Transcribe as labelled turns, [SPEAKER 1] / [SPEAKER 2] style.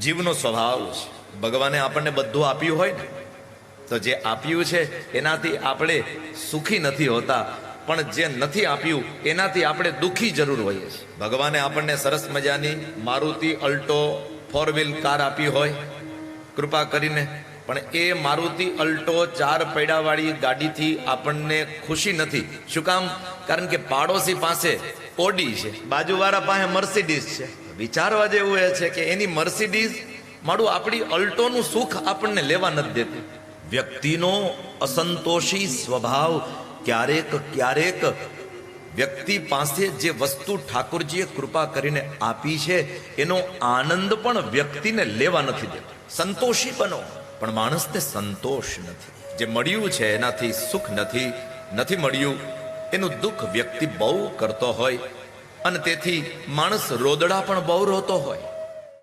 [SPEAKER 1] જીવનો સ્વભાવ છે. ભગવાને આપણને બધું આપ્યું હોય ને, તો જે આપ્યું છે એનાથી આપણે સુખી નથી હોતા, પણ જે નથી આપ્યું એનાથી આપણે દુઃખી જરૂર હોઈએ છીએ. ભગવાને આપણને સરસ મજાની મારુતિ અલ્ટો 4 વ્હીલ કાર આપી હોય કૃપા કરીને, પણ એ મારુતિ અલ્ટો 4 પૈડાવાળી ગાડીથી આપણને ખુશી નથી. શું કામ? કારણ કે પાડોશી પાસે ઓડી છે, બાજુવાળા પાસે મર્સિડીઝ છે. વિચારવા જેવું એ છે કે એની મર્સિડીઝ મારું આપણી અલ્ટોનું સુખ આપણને લેવા નથી દેતું. વ્યક્તિનો અસંતોષી સ્વભાવ ક્યારેક વ્યક્તિ પાસે જે વસ્તુ ઠાકોરજીએ કૃપા કરીને આપી છે એનો આનંદ પણ વ્યક્તિને લેવા નથી દેતો. સંતોષી બનો, પણ માણસને સંતોષ નથી. જે મળ્યું છે એનાથી સુખ નથી મળ્યું એનું દુઃખ વ્યક્તિ બહુ કરતો હોય, અને તેથી માણસ રોદડા પણ બહુ રોતો હોય.